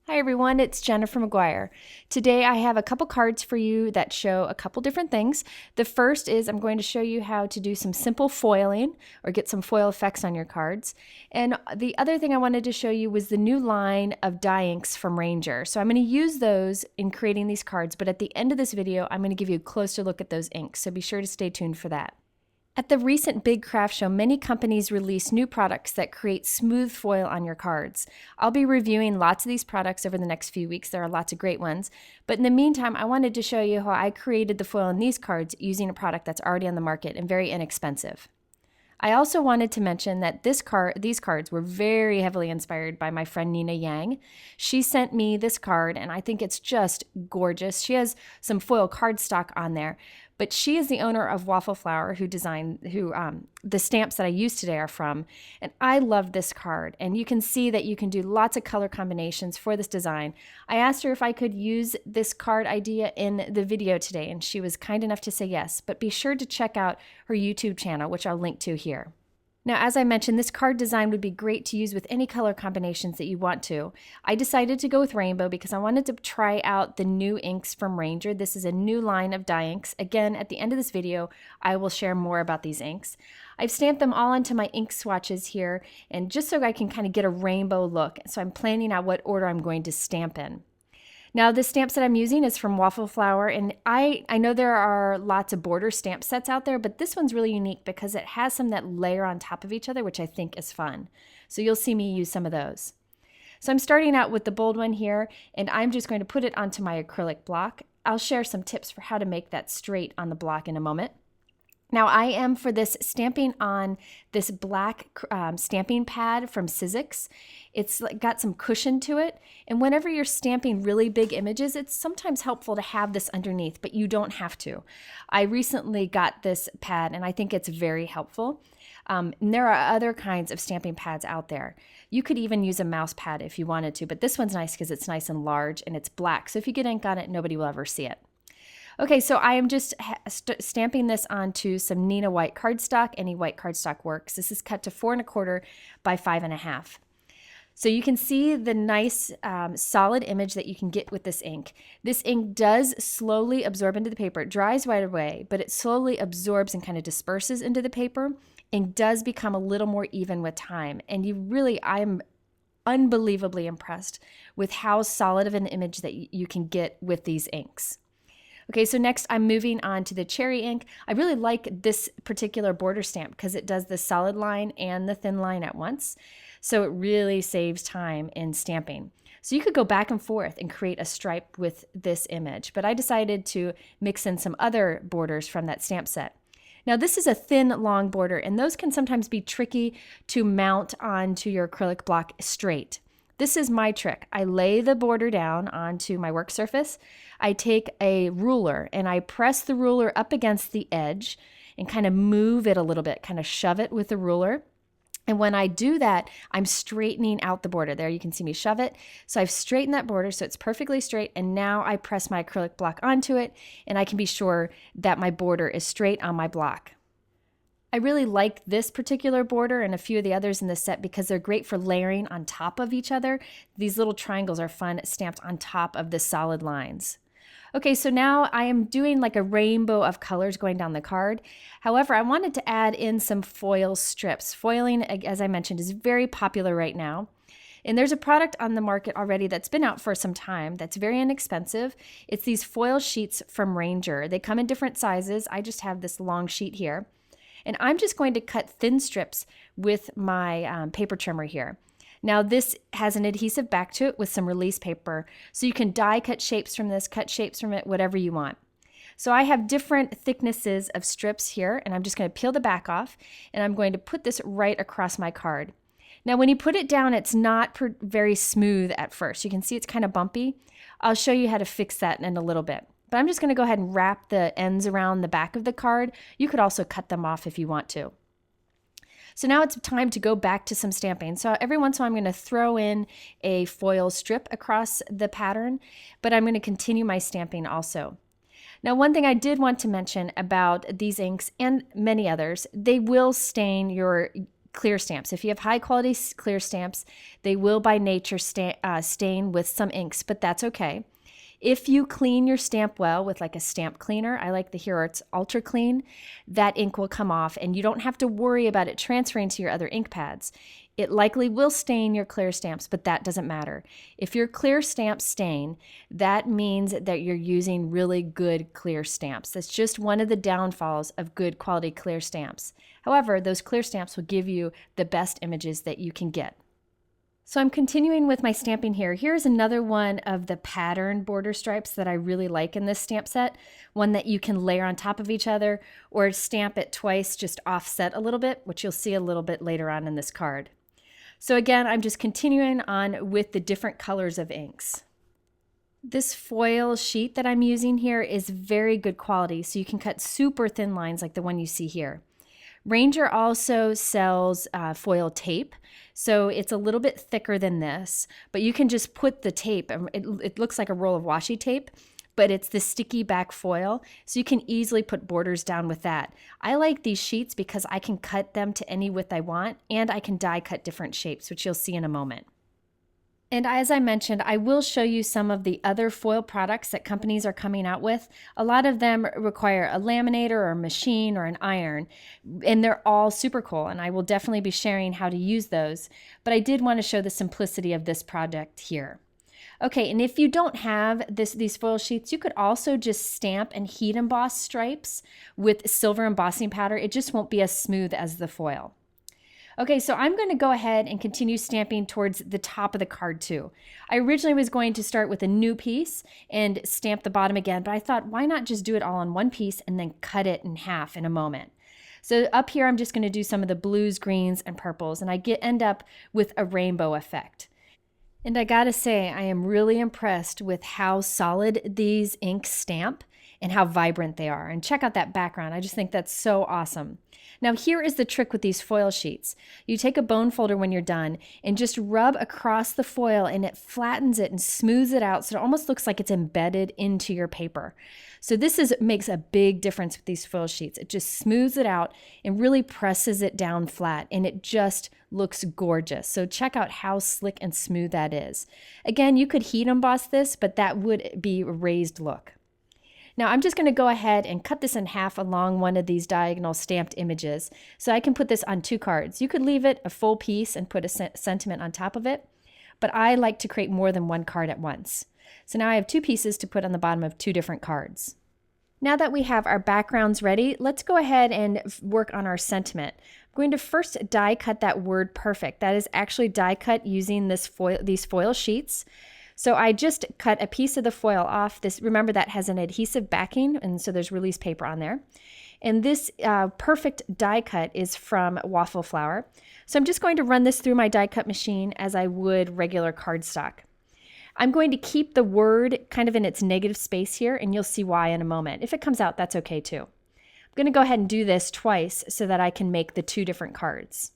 Hi everyone, it's Jennifer McGuire. Today I have a couple cards for you that show a couple different things. The first is I'm going to show you how to do some simple foiling or get some foil effects on your cards. And the other thing I wanted to show you was the new line of die inks from Ranger. So I'm going to use those in creating these cards, but at the end of this video I'm going to give you a closer look at those inks, so be sure to stay tuned for that. At the recent Big Craft Show, many companies released new products that create smooth foil on your cards. I'll be reviewing lots of these products over the next few weeks. There are lots of great ones. But in the meantime, I wanted to show you how I created the foil in these cards using a product that's already on the market and very inexpensive. I also wanted to mention that these cards were very heavily inspired by my friend Nina Yang. She sent me this card, and I think it's just gorgeous. She has some foil cardstock on there, but she is the owner of Waffle Flower, who the stamps that I use today are from. And I love this card, and you can see that you can do lots of color combinations for this design. I asked her if I could use this card idea in the video today, and she was kind enough to say yes. But be sure to check out her YouTube channel, which I'll link to here. Now, as I mentioned, this card design would be great to use with any color combinations that you want to. I decided to go with rainbow because I wanted to try out the new inks from Ranger. This is a new line of die inks. Again, at the end of this video, I will share more about these inks. I've stamped them all onto my ink swatches here, and just so I can kind of get a rainbow look. So I'm planning out what order I'm going to stamp in. Now, the stamps that I'm using is from Waffle Flower, and I know there are lots of border stamp sets out there, but this one's really unique because it has some that layer on top of each other, which I think is fun. So you'll see me use some of those. So I'm starting out with the bold one here, and I'm just going to put it onto my acrylic block. I'll share some tips for how to make that straight on the block in a moment. Now I am, for this, stamping on this black stamping pad from Sizzix. It's got some cushion to it, and whenever you're stamping really big images, it's sometimes helpful to have this underneath, but you don't have to. I recently got this pad, and I think it's very helpful. And there are other kinds of stamping pads out there. You could even use a mouse pad if you wanted to, but this one's nice because it's nice and large, and it's black, so if you get ink on it, nobody will ever see it. Okay, so I am just stamping this onto some Nina white cardstock. Any white cardstock works. This is cut to 4 1/4 by 5 1/2. So you can see the nice solid image that you can get with this ink. This ink does slowly absorb into the paper. It dries right away, but it slowly absorbs and kind of disperses into the paper and does become a little more even with time. And I'm unbelievably impressed with how solid of an image that you can get with these inks. Okay, so next I'm moving on to the cherry ink. I really like this particular border stamp because it does the solid line and the thin line at once. So it really saves time in stamping. So you could go back and forth and create a stripe with this image, but I decided to mix in some other borders from that stamp set. Now this is a thin, long border, and those can sometimes be tricky to mount onto your acrylic block straight. This is my trick. I lay the border down onto my work surface. I take a ruler and I press the ruler up against the edge and kind of move it a little bit, kind of shove it with the ruler. And when I do that, I'm straightening out the border. There you can see me shove it. So I've straightened that border so it's perfectly straight, and now I press my acrylic block onto it, and I can be sure that my border is straight on my block. I really like this particular border and a few of the others in the set because they're great for layering on top of each other. These little triangles are fun stamped on top of the solid lines. Okay, so now I am doing like a rainbow of colors going down the card. However, I wanted to add in some foil strips. Foiling, as I mentioned, is very popular right now. And there's a product on the market already that's been out for some time that's very inexpensive. It's these foil sheets from Ranger. They come in different sizes. I just have this long sheet here. And I'm just going to cut thin strips with my paper trimmer here. Now this has an adhesive back to it with some release paper, so you can die cut shapes from this, cut shapes from it, whatever you want. So I have different thicknesses of strips here, and I'm just going to peel the back off, and I'm going to put this right across my card. Now when you put it down, it's not very smooth at first. You can see it's kind of bumpy. I'll show you how to fix that in a little bit. But I'm just going to go ahead and wrap the ends around the back of the card. You could also cut them off if you want to. So now it's time to go back to some stamping. So every once in a while I'm going to throw in a foil strip across the pattern, but I'm going to continue my stamping also. Now, one thing I did want to mention about these inks and many others, they will stain your clear stamps. If you have high quality clear stamps, they will by nature stain with some inks, but that's okay. If you clean your stamp well with like a stamp cleaner, I like the Hero Arts Ultra Clean, that ink will come off and you don't have to worry about it transferring to your other ink pads. It likely will stain your clear stamps, but that doesn't matter. If your clear stamps stain, that means that you're using really good clear stamps. That's just one of the downfalls of good quality clear stamps. However, those clear stamps will give you the best images that you can get. So I'm continuing with my stamping here. Here's another one of the pattern border stripes that I really like in this stamp set. One that you can layer on top of each other or stamp it twice, just offset a little bit, which you'll see a little bit later on in this card. So again, I'm just continuing on with the different colors of inks. This foil sheet that I'm using here is very good quality, so you can cut super thin lines like the one you see here. Ranger also sells foil tape, so it's a little bit thicker than this, but you can just put the tape, it looks like a roll of washi tape, but it's the sticky back foil, so you can easily put borders down with that. I like these sheets because I can cut them to any width I want, and I can die cut different shapes, which you'll see in a moment. And as I mentioned, I will show you some of the other foil products that companies are coming out with. A lot of them require a laminator or a machine or an iron, and they're all super cool, and I will definitely be sharing how to use those. But I did want to show the simplicity of this project here. Okay, and if you don't have these foil sheets, you could also just stamp and heat emboss stripes with silver embossing powder. It just won't be as smooth as the foil. Okay, so I'm going to go ahead and continue stamping towards the top of the card too. I originally was going to start with a new piece and stamp the bottom again, but I thought, why not just do it all on one piece and then cut it in half in a moment? So up here, I'm just going to do some of the blues, greens, and purples, and I end up with a rainbow effect. And I gotta say, I am really impressed with how solid these inks stamp and how vibrant they are. And check out that background. I just think that's so awesome. Now here is the trick with these foil sheets. You take a bone folder when you're done and just rub across the foil and it flattens it and smooths it out so it almost looks like it's embedded into your paper. So this makes a big difference with these foil sheets. It just smooths it out and really presses it down flat, and it just looks gorgeous. So check out how slick and smooth that is. Again, you could heat emboss this, but that would be a raised look. Now I'm just going to go ahead and cut this in half along one of these diagonal stamped images so I can put this on 2 cards. You could leave it a full piece and put a sentiment on top of it, but I like to create more than 1 card at once. So now I have 2 pieces to put on the bottom of 2 different cards. Now that we have our backgrounds ready, let's go ahead and work on our sentiment. I'm going to first die cut that word perfect. That is actually die cut using these foil sheets. So I just cut a piece of the foil off. Remember that has an adhesive backing, and so there's release paper on there. And this perfect die cut is from waffle flour. So I'm just going to run this through my die cut machine as I would regular cardstock. I'm going to keep the word kind of in its negative space here, and you'll see why in a moment. If it comes out, that's okay too. I'm going to go ahead and do this twice so that I can make the 2 different cards.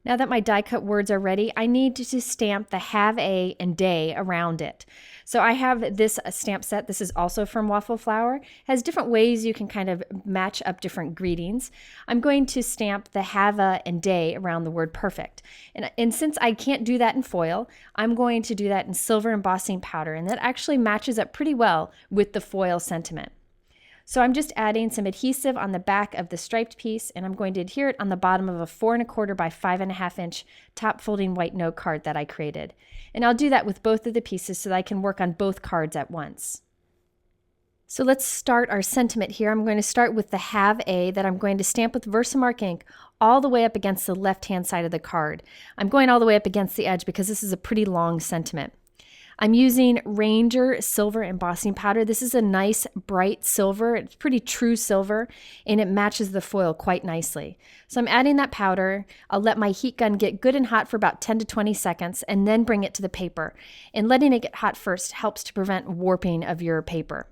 Now that my die cut words are ready, I need to stamp the have a and day around it. So I have this stamp set. This is also from Waffle Flour. It has different ways you can kind of match up different greetings. I'm going to stamp the have a and day around the word perfect. And since I can't do that in foil, I'm going to do that in silver embossing powder, and that actually matches up pretty well with the foil sentiment. So I'm just adding some adhesive on the back of the striped piece, and I'm going to adhere it on the bottom of a 4 1/4 by 5 1/2 inch top folding white note card that I created. And I'll do that with both of the pieces so that I can work on both cards at once. So let's start our sentiment here. I'm going to start with the have a that I'm going to stamp with Versamark ink all the way up against the left-hand side of the card. I'm going all the way up against the edge because this is a pretty long sentiment. I'm using Ranger silver embossing powder. This is a nice bright silver. It's pretty true silver, and it matches the foil quite nicely. So I'm adding that powder. I'll let my heat gun get good and hot for about 10 to 20 seconds and then bring it to the paper. And letting it get hot first helps to prevent warping of your paper.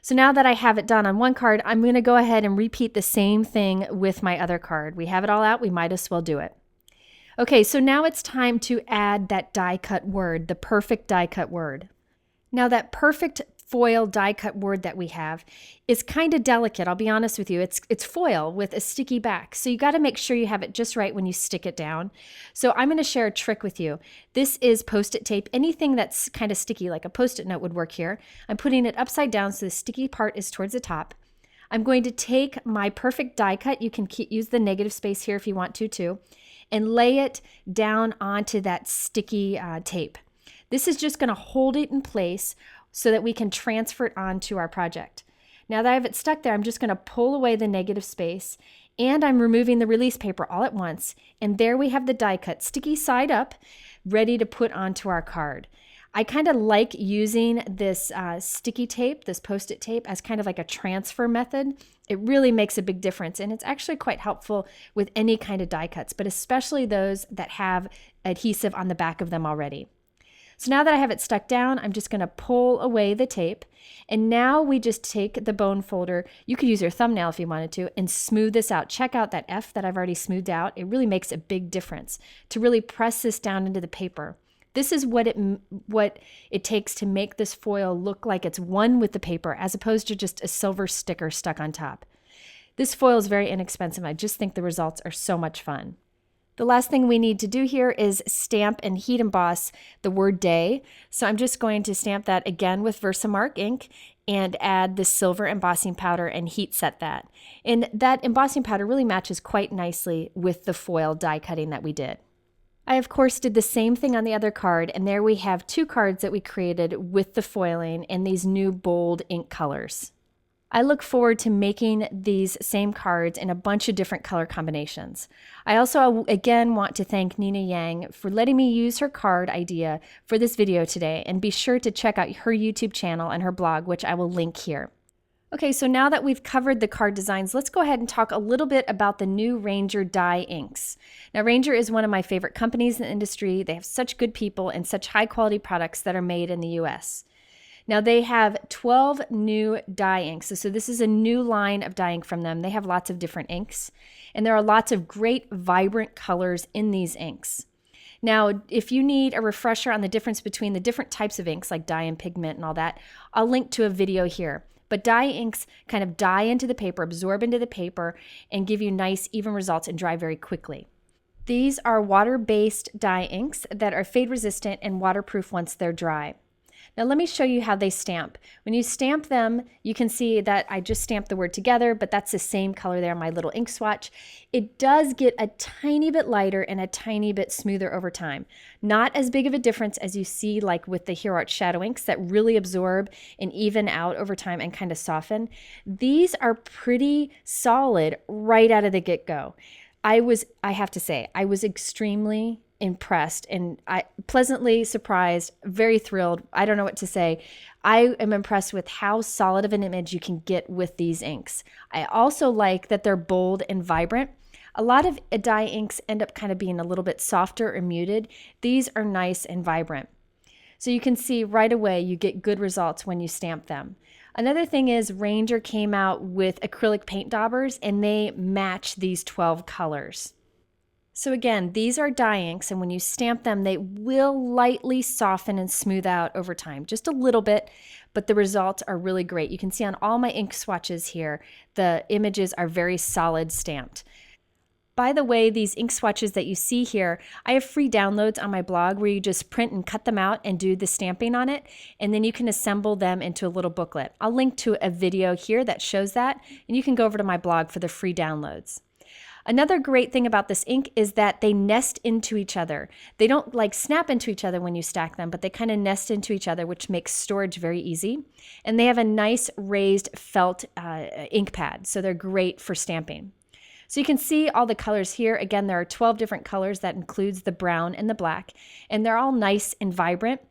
So now that I have it done on one card, I'm going to go ahead and repeat the same thing with my other card. We have it all out. We might as well do it. Okay, so now it's time to add that die cut word, the perfect die cut word. Now that perfect foil die cut board that we have is kind of delicate. I'll be honest with you. It's foil with a sticky back. So you got to make sure you have it just right when you stick it down. So I'm going to share a trick with you. This is Post-it tape. Anything that's kind of sticky, like a Post-it note would work here. I'm putting it upside down so the sticky part is towards the top. I'm going to take my perfect die cut. You can use the negative space here if you want to too, and lay it down onto that sticky tape. This is just going to hold it in place so that we can transfer it onto our project. Now that I have it stuck there, I'm just going to pull away the negative space, and I'm removing the release paper all at once. And there we have the die cut, sticky side up, ready to put onto our card. I kind of like using this sticky tape, this Post-it tape, as kind of like a transfer method. It really makes a big difference, and it's actually quite helpful with any kind of die cuts, but especially those that have adhesive on the back of them already. So now that I have it stuck down, I'm just going to pull away the tape, and now we just take the bone folder. You could use your thumbnail if you wanted to, and smooth this out. Check out that F that I've already smoothed out. It really makes a big difference to really press this down into the paper. This is what it takes to make this foil look like it's one with the paper as opposed to just a silver sticker stuck on top. This foil is very inexpensive. I just think the results are so much fun. The last thing we need to do here is stamp and heat emboss the word day. So I'm just going to stamp that again with Versamark ink and add the silver embossing powder and heat set that. And that embossing powder really matches quite nicely with the foil die cutting that we did. I, of course, did the same thing on the other card, and there we have two cards that we created with the foiling in these new bold ink colors. I look forward to making these same cards in a bunch of different color combinations. I also, again, want to thank Nina Yang for letting me use her card idea for this video today, and be sure to check out her YouTube channel and her blog, which I will link here. Okay, so now that we've covered the card designs, let's go ahead and talk a little bit about the new Ranger dye inks. Now, Ranger is one of my favorite companies in the industry. They have such good people and such high quality products that are made in the US. Now, they have 12 new dye inks. So this is a new line of dye ink from them. They have lots of different inks, and there are lots of great vibrant colors in these inks. Now, if you need a refresher on the difference between the different types of inks like dye and pigment and all that, I'll link to a video here. But dye inks kind of dye into the paper, absorb into the paper, and give you nice, even results and dry very quickly. These are water-based dye inks that are fade resistant and waterproof once they're dry. Now let me show you how they stamp. When you stamp them, you can see that I just stamped the word together, but that's the same color there, my little ink swatch. It does get a tiny bit lighter and a tiny bit smoother over time. Not as big of a difference as you see like with the Hero Art Shadow inks that really absorb and even out over time and kind of soften. These are pretty solid right out of the get-go. I have to say, I was extremely impressed and pleasantly surprised, very thrilled. I don't know what to say. I am impressed with how solid of an image you can get with these inks. I also like that they're bold and vibrant. A lot of dye inks end up kind of being a little bit softer or muted. These are nice and vibrant. So you can see right away you get good results when you stamp them. Another thing is Ranger came out with acrylic paint daubers and they match these 12 colors. So again, these are dye inks, and when you stamp them, they will lightly soften and smooth out over time, just a little bit, but the results are really great. You can see on all my ink swatches here, the images are very solid stamped. By the way, these ink swatches that you see here, I have free downloads on my blog where you just print and cut them out and do the stamping on it, and then you can assemble them into a little booklet. I'll link to a video here that shows that, and you can go over to my blog for the free downloads. Another great thing about this ink is that they nest into each other. They don't like snap into each other when you stack them, but they kind of nest into each other, which makes storage very easy. And they have a nice raised felt ink pad, so they're great for stamping. So you can see all the colors here. Again, there are 12 different colors. That includes the brown and the black, and they're all nice and vibrant.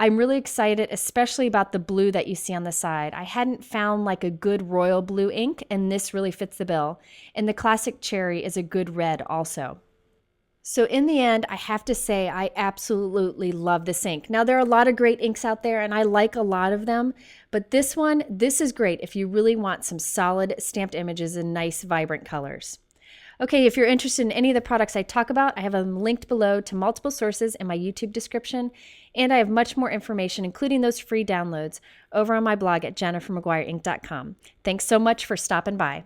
I'm really excited, especially about the blue that you see on the side. I hadn't found like a good royal blue ink, and this really fits the bill. And the classic cherry is a good red also. So in the end, I have to say I absolutely love this ink. Now, there are a lot of great inks out there, and I like a lot of them, but this is great if you really want some solid stamped images in nice, vibrant colors. Okay, if you're interested in any of the products I talk about, I have them linked below to multiple sources in my YouTube description, and I have much more information, including those free downloads, over on my blog at jennifermcguireinc.com. Thanks so much for stopping by.